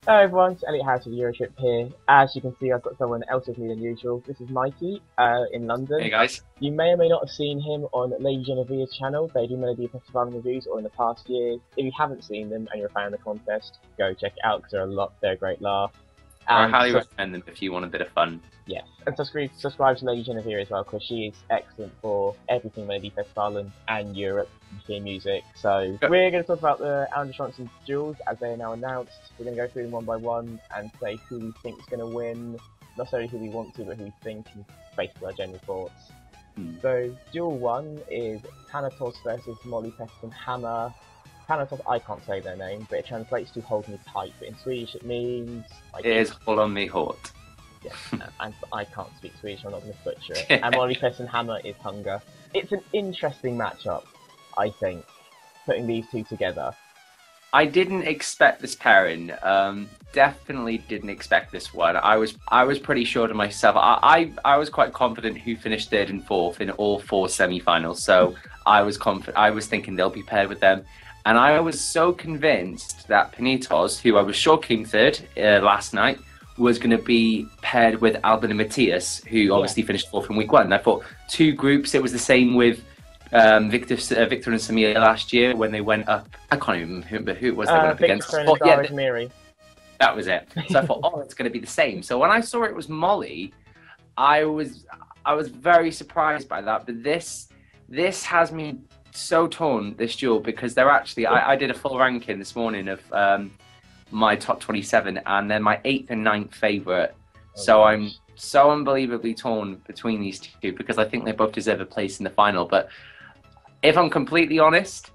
Hello everyone, it's Elliot Harris with Eurotrip here. As you can see, I've got someone else with me than usual. This is Mikey in Hey London. guys. You may or may not have seen him on Lady Genevieve's channel. They do Melodifestivalen reviews, or in the past years. If you haven't seen them and you're a fan of the contest, go check it out because they're a great laugh. I And highly recommend them if you want a bit of fun. yes, and subscribe to Lady Genevieve as well because she is excellent for everything Melodifestivalen and Europe theme music. So we're going to talk about the Andra Chansen duels as they are now announced. We're going to go through them one by one and say who we think is going to win, not necessarily who we want to, but who we think, and basically our general thoughts. So duel one is Thanatos versus Molly Peston Hammer. Thanatos, I can't say their name, but it translates to hold me tight. But in Swedish it means like, It is Hold on me hot. yeah, and I can't speak Swedish, I'm not going to butcher it. And Molly Peston Hammer is hunger. It's an interesting matchup, I think, putting these two together. I didn't expect this pairing. Definitely didn't expect this one. I was pretty sure to myself. I was quite confident who finished third and fourth in all four semi-finals. So I was confident. I was thinking they'll be paired with them. And I was so convinced that Panitos, who I was sure came third last night, was going to be paired with Albin and Matthias, who obviously finished fourth in week one. And I thought two groups. It was the same with Victor and Samir last year when they went up. I can't even remember who it was they went up against. Miri. That was it. So I thought, oh, it's going to be the same. So when I saw it was Molly, I was very surprised by that. But this has me so torn, this duel, because they're actually I did a full ranking this morning of my top 27 and then my 8th and 9th favourite. So I'm so unbelievably torn between these two because I think they both deserve a place in the final. But if I'm completely honest,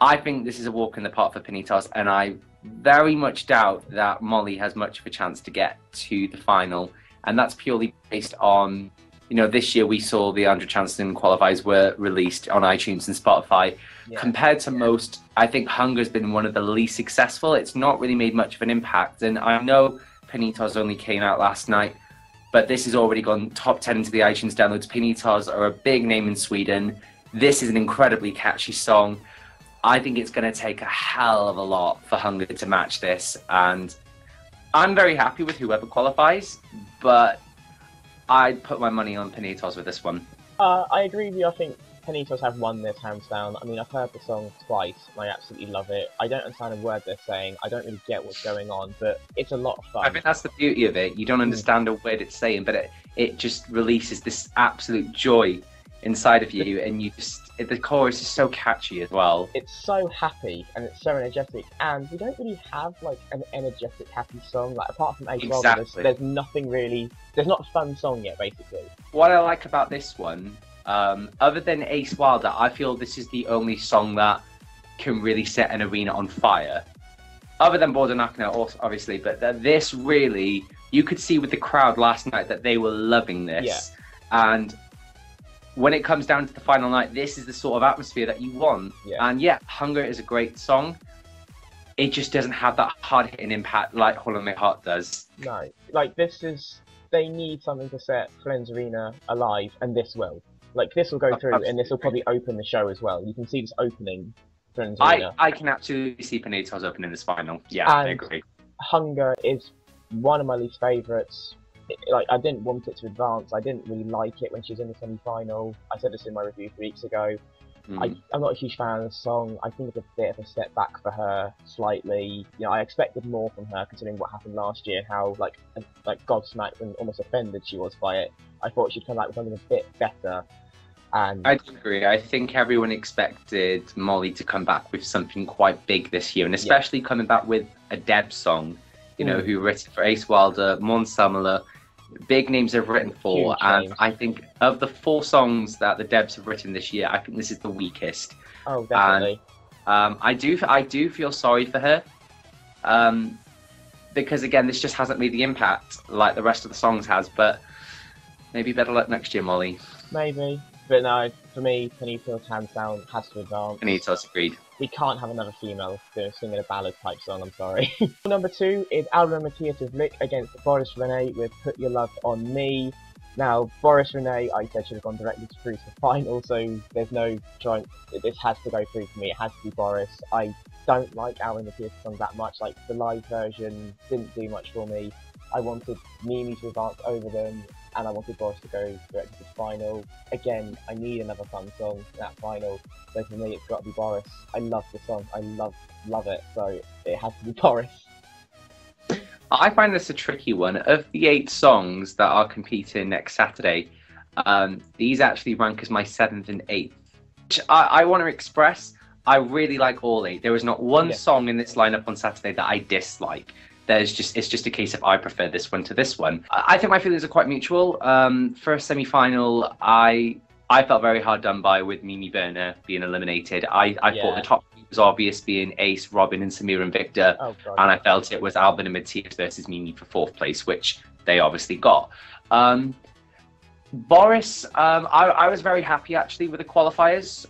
I think this is a walk in the park for Panitos, and I very much doubt that Molly has much of a chance to get to the final. And that's purely based on, this year we saw the Andra Chansen qualifiers were released on iTunes and Spotify. Compared to most, I think Hunger's been one of the least successful. It's not really made much of an impact. And I know Panitos only came out last night, but this has already gone top 10 into the iTunes downloads. Panitos are a big name in Sweden. This is an incredibly catchy song. I think it's going to take a hell of a lot for Hunger to match this. And I'm very happy with whoever qualifies, but I'd put my money on Panitos with this one. I agree with you. I think Panitos have won this hands down. I mean, I've heard the song twice and I absolutely love it. I don't understand a word they're saying. I don't really get what's going on, but it's a lot of fun. I think that's the beauty of it. You don't understand a word it's saying, but it just releases this absolute joy inside of you, and the chorus is so catchy as well. It's so happy and it's so energetic, and we don't really have like an energetic happy song, like apart from Ace Wilder, there's nothing really, there's not a fun song yet basically. What I like about this one, other than Ace Wilder, I feel this is the only song that can really set an arena on fire, other than Border Nakna obviously, but this really, you could see with the crowd last night that they were loving this. And when it comes down to the final night, this is the sort of atmosphere that you want. And Hunger is a great song. It just doesn't have that hard-hitting impact like Hollow My Heart does. No, like they need something to set Friends Arena alive, and this will. Like, this will go through, and this will probably open the show as well. You can see this opening Friends Arena. I can absolutely see Panitos opening this final. Yeah, and I agree. Hunger is one of my least favourites. Like, I didn't want it to advance. I didn't really like it when she was in the semi-final. I said this in my review 3 weeks ago. I'm not a huge fan of the song. I think it's a bit of a setback for her, slightly. I expected more from her considering what happened last year, how like gobsmacked and almost offended she was by it. I thought she'd come back with something a bit better. And I agree. I think everyone expected Molly to come back with something quite big this year, and especially coming back with a Deb song, who written for Ace Wilder, Måns Zelmerlöw, big names they've written for. Huge and names. I think of the 4 songs that the Debs have written this year, I think this is the weakest. Oh, definitely. And, I do feel sorry for her, because again, this just hasn't made the impact like the rest of the songs has. But maybe better luck next year, Molly. Maybe. But no, for me, Panitos hands down has to advance. Panitos, agreed. We can't have another female singing a ballad type song, I'm sorry. Number 2 is Albin Matthias' Lick against Boris Rene with Put Your Love on Me. Now, Boris Rene, I said, should have gone directly through to the final, so there's no trying. This has to go through for me. It has to be Boris. I don't like Alan Mathias' song that much. Like, the live version didn't do much for me. I wanted Mimi to advance over them, and I wanted Boris to go direct to the final. Again, I need another fun song in that final, so for me it's got to be Boris. I love the song, I love it, so it has to be Boris. I find this a tricky one. Of the 8 songs that are competing next Saturday, these actually rank as my 7th and 8th. Which I want to express, I really like all 8. There is not one song in this lineup on Saturday that I dislike. It's just a case of I prefer this one to this one. I think my feelings are quite mutual. For a semi-final, I felt very hard done by with Mimi Werner being eliminated. I thought the top 3 was obvious, being Ace, Robin, and Samir and Victor. And I felt it was Albin and Matthias versus Mimi for 4th place, which they obviously got. Boris, I was very happy actually with the qualifiers.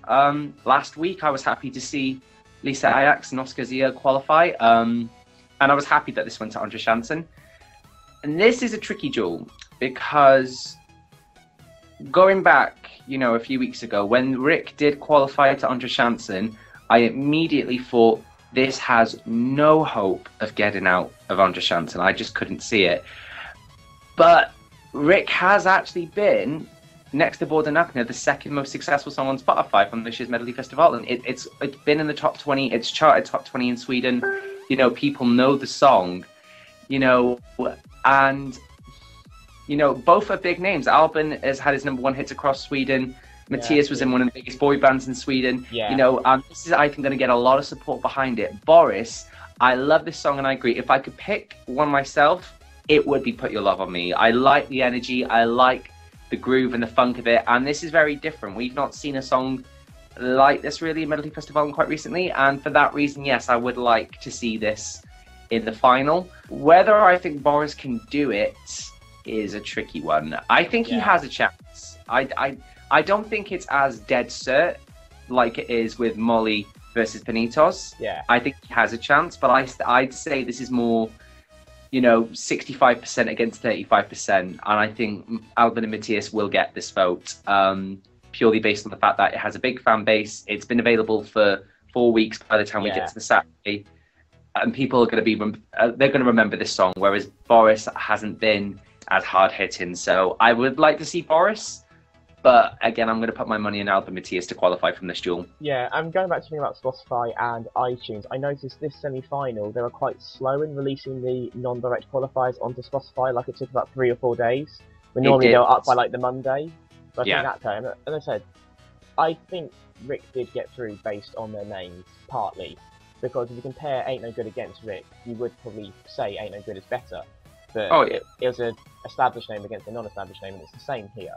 Last week, I was happy to see Lisa Ajax and Oscar Zia qualify. And I was happy that this went to Andra Chansen. And this is a tricky duel because going back, a few weeks ago, when Rick did qualify to Andra Chansen, I immediately thought this has no hope of getting out of Andra Chansen. I just couldn't see it. But Rick has actually been, next to Borden Akner, the 2nd most successful song on Spotify from this year's Melodifestivalen. It's been in the top 20. It's charted top 20 in Sweden. People know the song, and, both are big names. Albin has had his #1 hits across Sweden. Matthias was in one of the biggest boy bands in Sweden. This is, I think, going to get a lot of support behind it. Boris, I love this song and I agree. If I could pick one myself, it would be Put Your Love on Me. I like the energy. I like the groove and the funk of it. And this is very different. We've not seen a song like this really in Melodifestivalen quite recently, and for that reason, yes, I would like to see this in the final. Whether I think Boris can do it is a tricky one. I think he has a chance. I don't think it's as dead cert like it is with Molly versus Panitos. I think he has a chance, but I'd say this is more 65% against 35%, and I think Albin and Matthias will get this vote. Purely based on the fact that it has a big fan base. It's been available for 4 weeks by the time we get to the Saturday, and people are going to be they're going to remember this song, whereas Boris hasn't been as hard hitting. So I would like to see Boris, but again, I'm going to put my money in Albin Matthias to qualify from this duel. I'm going back to thinking about Spotify and iTunes. I noticed this semi-final, they were quite slow in releasing the non-direct qualifiers onto Spotify. Like, it took about 3 or 4 days. But normally they're up by like the Monday. So I think that time, as I said, I think Rick did get through based on their names, partly. Because if you compare Ain't No Good against Rick, you would probably say Ain't No Good is better. But it was an established name against a non-established name, and it's the same here.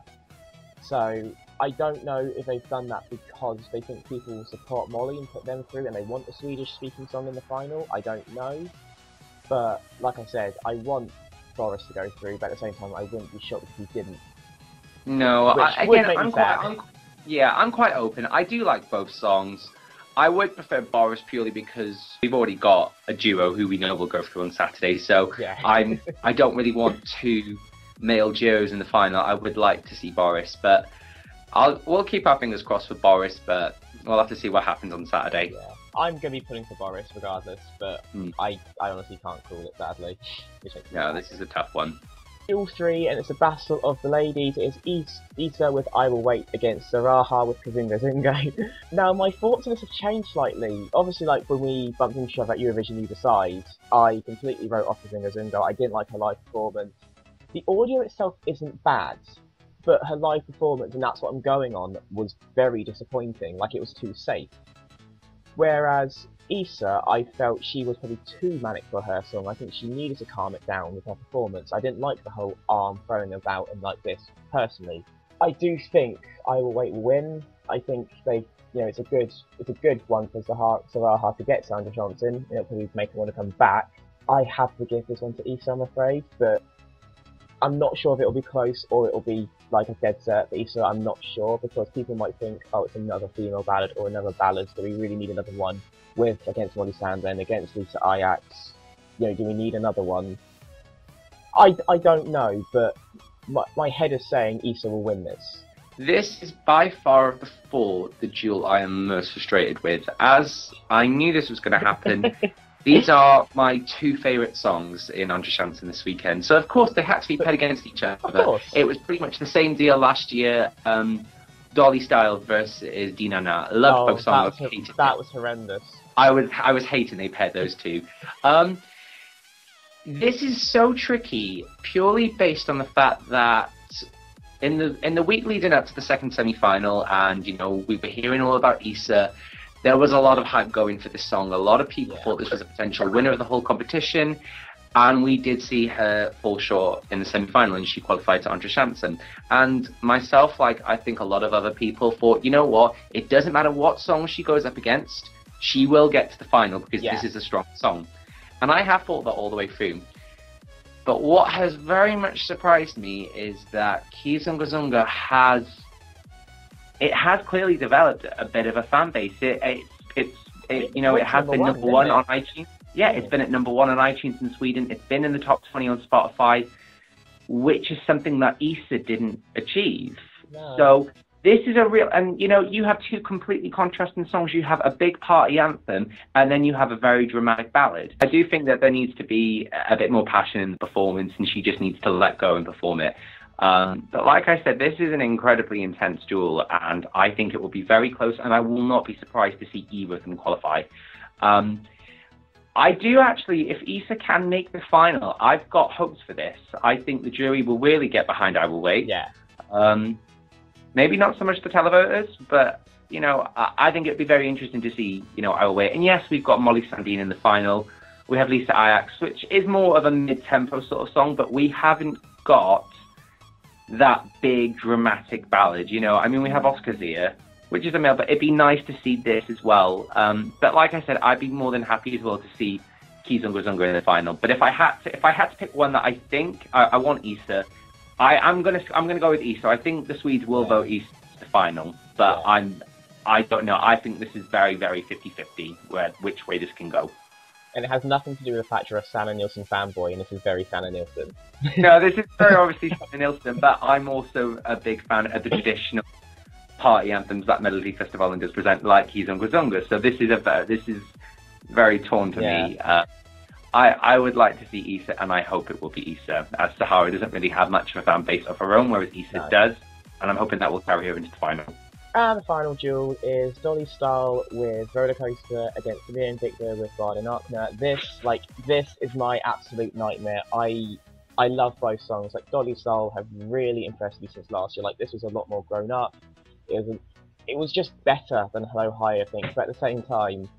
So I don't know if they've done that because they think people will support Molly and put them through, and they want a Swedish-speaking song in the final. I don't know. But like I said, I want Boris to go through, but at the same time, I wouldn't be shocked if he didn't. No, I'm quite open. I do like both songs. I would prefer Boris purely because we've already got a duo who we know will go through on Saturday. So I don't really want 2 male duos in the final. I would like to see Boris, but we'll keep our fingers crossed for Boris. But we'll have to see what happens on Saturday. I'm going to be pulling for Boris regardless, but I honestly can't call it, sadly. No, this is a tough one. Duel 3, and it's a battle of the ladies. It is Issa with I Will Wait against Zaraha with Kazinga Zingo. Now, my thoughts on this have changed slightly. Obviously, like when we bumped into each other at Eurovision You Decide, I completely wrote off Kazinga Zingo. I didn't like her live performance. The audio itself isn't bad, but her live performance, and that's what I'm going on, was very disappointing. Like, it was too safe. Whereas Issa, I felt she was probably too manic for her song. I think she needed to calm it down with her performance. I didn't like the whole arm throwing about and like this, personally. I do think I Will Wait will win. I think it's a good one for Zaraha to get to Andra Chansen. It'll probably make her want to come back. I have to give this one to Issa, I'm afraid, but I'm not sure if it'll be close or it'll be like a dead cert for Issa. I'm not sure, because people might think, oh, it's another female ballad or another ballad, so we really need another one against Molly Sandén, against Lisa Ajax. Do we need another one? I don't know, but my head is saying Issa will win this. This is by far of the four the duel I am most frustrated with. As I knew this was going to happen, these are my two favourite songs in Andra Chansen this weekend. So, of course, they had to be paired against each other. It was pretty much the same deal last year. Dolly Style versus Dinana. I loved both songs. That was horrendous. I was hating they paired those two. This is so tricky purely based on the fact that in the week leading up to the second semi-final, and we were hearing all about Issa, there was a lot of hype going for this song. A lot of people thought this was a potential winner of the whole competition, and we did see her fall short in the semi-final, and she qualified to Andra Chansen. And myself, like I think a lot of other people, thought, you know what, it doesn't matter what song she goes up against, she will get to the final because this is a strong song. And I have thought that all the way through. But what has very much surprised me is that Kizunguzunga has clearly developed a bit of a fan base. It has been number one on iTunes. Yeah, it's been at number one on iTunes in Sweden. It's been in the top 20 on Spotify, which is something that Issa didn't achieve. No. So this is a real, and you have two completely contrasting songs. You have a big party anthem, and then you have a very dramatic ballad. I do think that there needs to be a bit more passion in the performance, and she just needs to let go and perform it. But like I said, this is an incredibly intense duel, and I think it will be very close, and I will not be surprised to see either of them qualify. I do actually, if Issa can make the final, I've got hopes for this. I think the jury will really get behind I Will Wait. Yeah. Maybe not so much the televoters, but, I think it'd be very interesting to see, I Will Wait. And yes, we've got Molly Sandine in the final. We have Lisa Ajax, which is more of a mid-tempo sort of song, but we haven't got that big dramatic ballad. We have Oscar Zia, which is a male, but it'd be nice to see this as well. But like I said, I'd be more than happy as well to see Kizunguzunga in the final. But if I had to pick one that I think I want Issa, I'm gonna go with Issa. I think the Swedes will vote Issa to the final, but I don't know. I think this is very, very 50-50 which way this can go. And it has nothing to do with the fact you're a Sanna Nielsen fanboy, and this is very Sanna Nielsen. No, this is very obviously Sanna Nielsen, but I'm also a big fan of the traditional party anthems that Melodifestivalen does present, like Kizunguzunga. So this is very torn to me. I would like to see Issa, and I hope it will be Issa, as Sahara doesn't really have much of a fan base of her own, whereas Issa does, and I'm hoping that will carry her into the final. And the final duel is Dolly Style with Roller Coaster against Samir and Victor with Garden Arkner. This is my absolute nightmare. I love both songs. Like, Dolly Style have really impressed me since last year. Like, this was a lot more grown up. It was just better than Hello High, I think. But at the same time,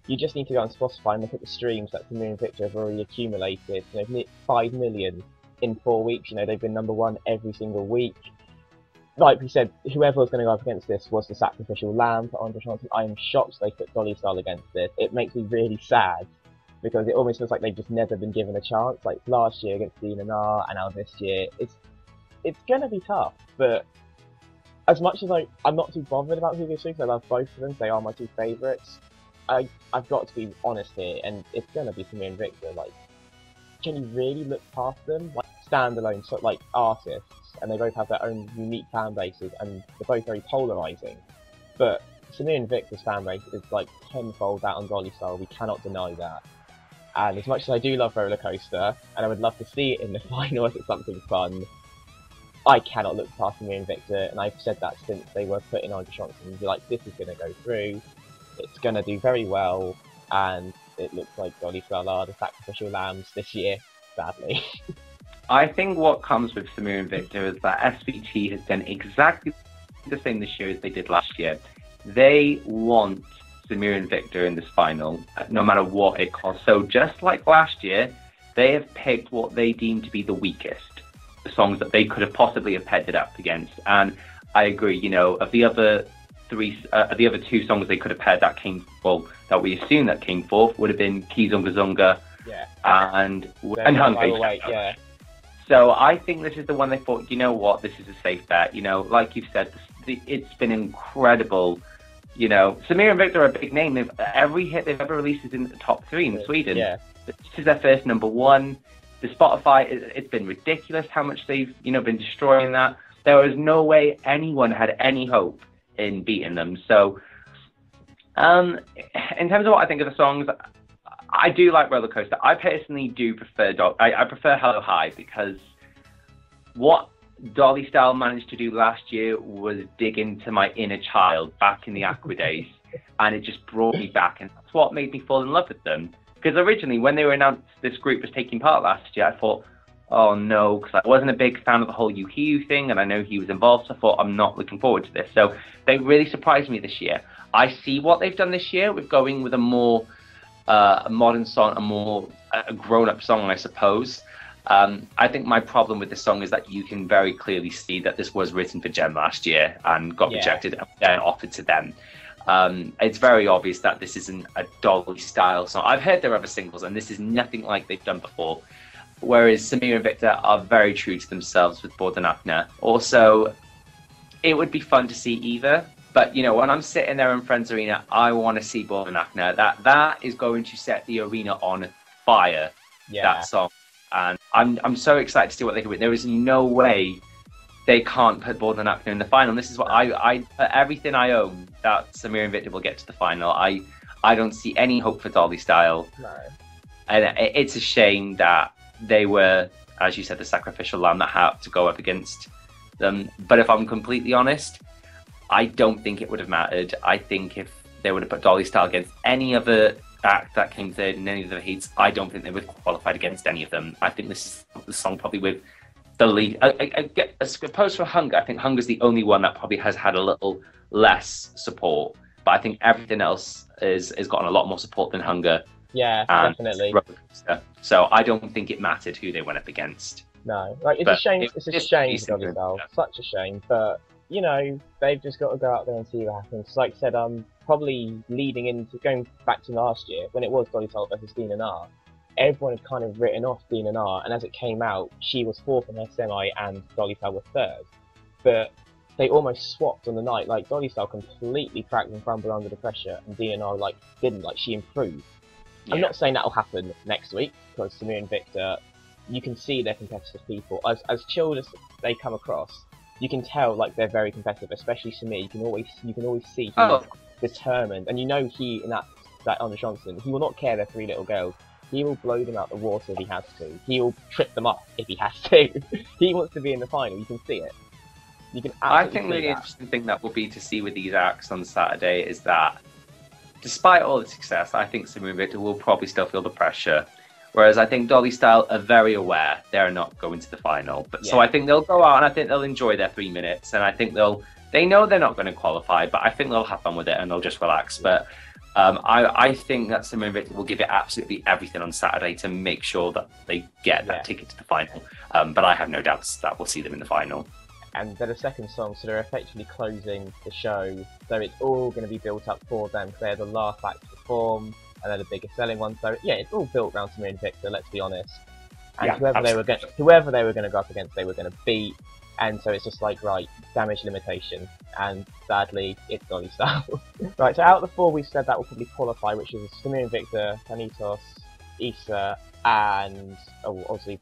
you just need to go on Spotify and look at the streams that Samir and Victor have already accumulated. 5 million in 4 weeks. They've been number one every single week. Like we said, whoever was going to go up against this was the sacrificial lamb for Andra Chansen. I am shocked they put Dolly Style against this. It makes me really sad, because it almost feels like they've just never been given a chance. Like last year against Dina Na, and now this year. It's going to be tough, but as much as I'm not too bothered about who this is, I love both of them. They are my two favourites. I've got to be honest here, and it's going to be Samir and Victor. Like, can you really look past them? Like, standalone artists, and they both have their own unique fan bases, and they're both very polarising. But Samir and Victor's fan base is like tenfold that on Dolly Style. We cannot deny that. And as much as I do love Roller Coaster, and I would love to see it in the final if it's something fun, I cannot look past Samir and Victor, and I've said that since they were put in Andra Chansen. Like, this is going to go through, it's going to do very well, and it looks like Dolly Style are the sacrificial lambs this year, sadly. I think what comes with Samir and Victor is that SVT has done exactly the same this year as they did last year. They want Samir and Victor in this final, no matter what it costs. So just like last year, they have picked what they deem to be the weakest, the songs that they could have possibly have paired it up against. And I agree, of the other two songs they could have paired that we assume that came fourth would have been Kizunguzunga and Hungry. Yeah. So I think this is the one they thought, this is a safe bet. Like you've said, it's been incredible. Samir and Victor are a big name. Every hit they've ever released is in the top 3 in Sweden. Yeah. This is their first number 1. The Spotify, it's been ridiculous how much they've, been destroying that. There was no way anyone had any hope in beating them. So, in terms of what I think of the songs, I do like Roller Coaster. I personally do prefer I prefer Hello High, because what Dolly Style managed to do last year was dig into my inner child back in the Aqua days, and it just brought me back, and that's what made me fall in love with them. Because originally, when they were announced this group was taking part last year, I thought, oh no, because I wasn't a big fan of the whole Yukiyu thing, and I know he was involved, so I thought, I'm not looking forward to this. So they really surprised me this year. I see what they've done this year with going with a more a modern song, a grown-up song, I suppose. I think my problem with this song is that you can very clearly see that this was written for Gem last year and got rejected and then offered to them. It's very obvious that this isn't a Dolly Style song. I've heard their other singles, and this is nothing like they've done before. Whereas Samir and Victor are very true to themselves with Bordenachna. Also, it would be fun to see either. But, you know, when I'm sitting there in Friends Arena, I want to see Bordenachna. That is going to set the arena on fire, that song. And I'm so excited to see what they can win. There is no way they can't put Bordenachna in the final. This is what I put everything I own that Samir and Victor will get to the final. I don't see any hope for Dolly Style. No. And it's a shame that they were, as you said, the sacrificial lamb that had to go up against them. But if I'm completely honest, I don't think it would have mattered. I think if they would have put Dolly Style against any other act that came third in any of the heats, I don't think they would have qualified against any of them. I think this is the song probably with the lead. As opposed to Hunger, I think Hunger's the only one that probably has had a little less support. But I think everything else has gotten a lot more support than Hunger. Yeah, definitely. So I don't think it mattered who they went up against. No, like it's a shame. It's a shame for Dolly Style. Such a shame. But you know, they've just got to go out there and see what happens. Like I said, probably leading into going back to last year when it was Dolly Style versus Dean and R. Everyone had kind of written off Dean and R, and as it came out, she was fourth in her semi, and Dolly Style was third. But they almost swapped on the night. Like Dolly Style completely cracked and crumbled under the pressure, and Dean and R didn't. Like she improved. Yeah. I'm not saying that'll happen next week, because Samir and Victor, you can see they're competitive people. As chilled as they come across, you can tell like they're very competitive. Especially Samir, you can always see he's determined, and you know he in that Andra Chansen, he will not care they're three little girls. He will blow them out the water if he has to. He will trip them up if he has to. He wants to be in the final. You can see it. You can. I think the interesting thing that will be to see with these acts on Saturday is that, despite all the success, I think Samir and Victor will probably still feel the pressure. Whereas I think Dolly Style are very aware they're not going to the final. But so I think they'll go out and I think they'll enjoy their 3 minutes, and I think they know they're not going to qualify, but I think they'll have fun with it and they'll just relax. But I think that Samir and Victor will give it absolutely everything on Saturday to make sure that they get that ticket to the final. But I have no doubts that we'll see them in the final. And they're the second song, so they're effectively closing the show. So it's all going to be built up for them, because they're the last act to perform, and they're the biggest selling one. So yeah, it's all built around Samir and Victor, let's be honest. And whoever they were going to go up against, they were going to beat. And so it's just like, right, damage limitation. And sadly, it's Dolly Style. Right, so out of the four we said that will probably qualify, which is Samir and Victor, Thanitos, Issa, and obviously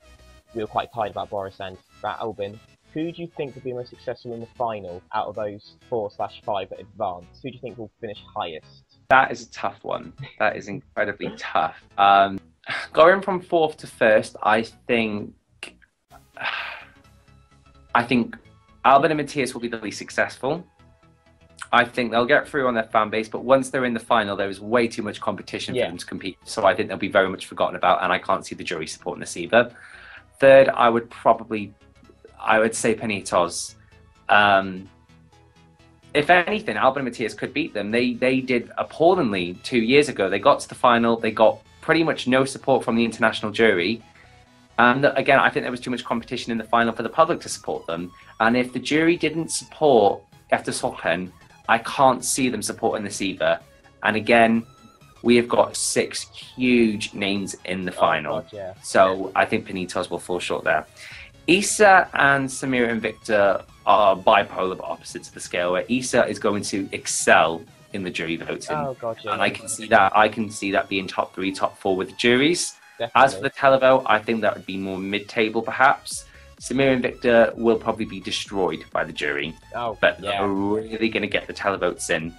we were quite tired about Boris and about Albin. Who do you think would be most successful in the final out of those 4/5 that advance? Who do you think will finish highest? That is a tough one. That is incredibly tough. Going from fourth to first, I think Albin and Matthias will be the least successful. I think they'll get through on their fan base, but once they're in the final, there is way too much competition for them to compete. So I think they'll be very much forgotten about, and I can't see the jury supporting this either. Third, I would say Penitos. If anything, Albin and Matthias could beat them. They did appallingly 2 years ago. They got to the final. They got pretty much no support from the international jury. And again, I think there was too much competition in the final for the public to support them. And if the jury didn't support Efter Sochen, I can't see them supporting this either. And again, we have got 6 huge names in the final. God, so I think Penitos will fall short there. Issa and Samir and Victor are bipolar opposites of the scale, where Issa is going to excel in the jury voting. And I can see that being top 3, top 4 with the juries. Definitely. As for the televote, I think that would be more mid-table perhaps. Samir and Victor will probably be destroyed by the jury. Oh, but yeah. they're really going to get the televotes in.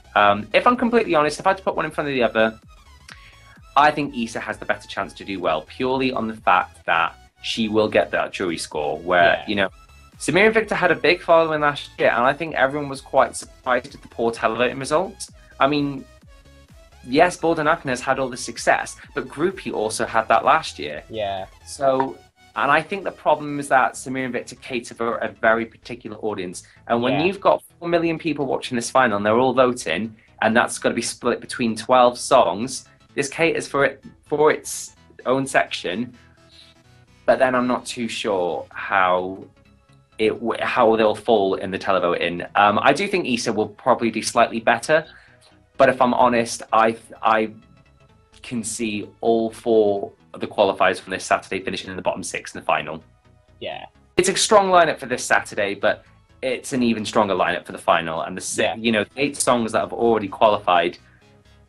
If I'm completely honest, if I had to put one in front of the other, I think Issa has the better chance to do well, purely on the fact that she will get that jury score where, you know, Samir and Victor had a big following last year, and I think everyone was quite surprised at the poor televoting results. I mean, yes, Bolden has had all the success, but Groupie also had that last year. Yeah. So, and I think the problem is that Samir and Victor cater for a very particular audience. And when you've got 4 million people watching this final and they're all voting, and that's got to be split between 12 songs, this caters for its own section. But then I'm not too sure how they'll fall in the televoting. I do think Issa will probably do slightly better, but if I'm honest, I can see all 4 of the qualifiers from this Saturday finishing in the bottom 6 in the final. Yeah, it's a strong lineup for this Saturday, but it's an even stronger lineup for the final. And you know, 8 songs that have already qualified,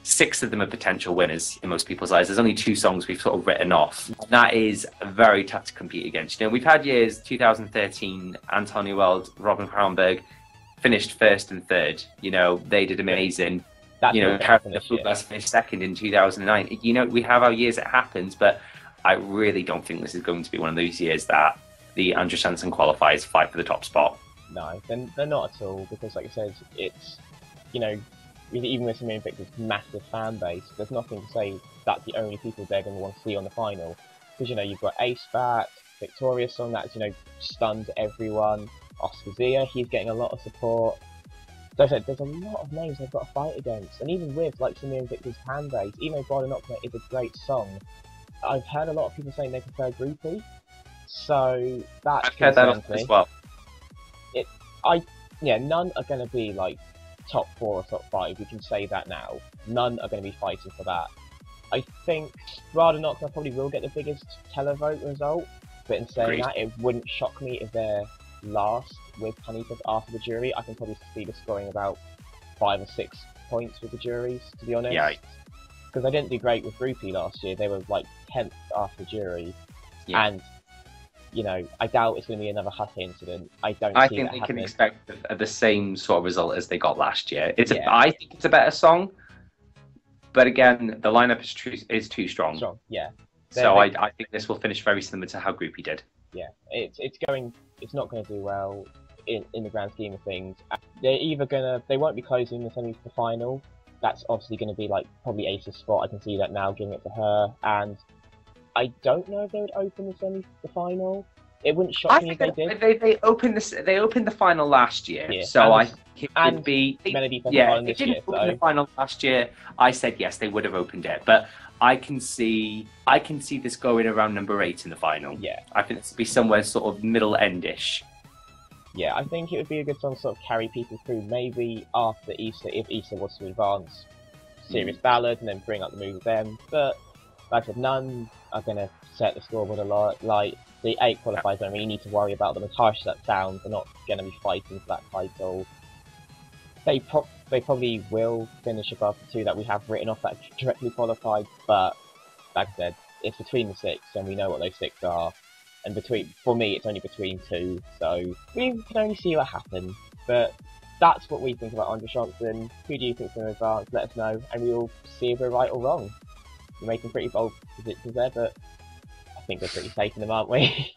6 of them are potential winners in most people's eyes. There's only 2 songs we've sort of written off. That is very tough to compete against. You know, we've had years, 2013, Antonio Weld, Robin Kronberg finished 1st and 3rd. You know, they did amazing. You know, the Flugas finished 2nd in 2009. You know, we have our years, it happens, but I really don't think this is going to be one of those years that the Andra Chansen qualifiers fight for the top spot. No, they're not at all, because like I said, it's, you know, even with Samir and Victor's massive fan base, there's nothing to say that's the only people they're going to want to see on the final. Because, you know, you've got Ace back, Victoria's song that's, you know, stunned everyone, Oscar Zia, he's getting a lot of support. So I said, there's a lot of names they've got to fight against, and even with like Samir and Victor's fan base, even though Bride Nocturne is a great song, I've heard a lot of people saying they prefer Groupie, so that I've heard that as well. None are going to be like top 4 or top 5. We can say that now. None are going to be fighting for that. I think Bride Nocturne probably will get the biggest televote result, but in saying that, it wouldn't shock me if they're last with Panitas after the jury. I can probably see the scoring about 5 or 6 points with the juries, to be honest. Yeah. Because I didn't do great with Groupie last year. They were like 10th after the jury. Yeah. And, you know, I doubt it's going to be another Hutt incident. I think they can expect the same sort of result as they got last year. I think it's a better song, but again, the lineup is too strong. Yeah. So I think this will finish very similar to how Groupie did. Yeah, it's not going to do well in the grand scheme of things. They won't be closing the semi to the final. That's obviously going to be like probably Ace's spot. I can see that now, giving it to her. And I don't know if they would open the semi to the final. It wouldn't shock me if they did. They opened the final last year, so I think it would be. Melodifestivalen this year. Open the final last year. I said yes, they would have opened it, but I can see this going around number 8 in the final. Yeah, I think this would be somewhere sort of middle endish. Yeah, I think it would be a good song to sort of carry people through. Maybe after Easter, if Easter was to advance, serious ballad and then bring up the move with them. But like I said, none are going to set the scoreboard a lot. Like the 8 qualifiers don't really need to worry about them. As harsh as that sounds, they're not going to be fighting for that title. They probably will finish above the 2 that we have written off that directly qualified. But like I said, it's between the 6, and we know what those 6 are. And for me, it's only between 2, so we can only see what happens. But that's what we think about Andra Chansen. Who do you think is going to advance? Let us know, and we will see if we're right or wrong. We're making pretty bold predictions there, but I think we're pretty safe in them, aren't we?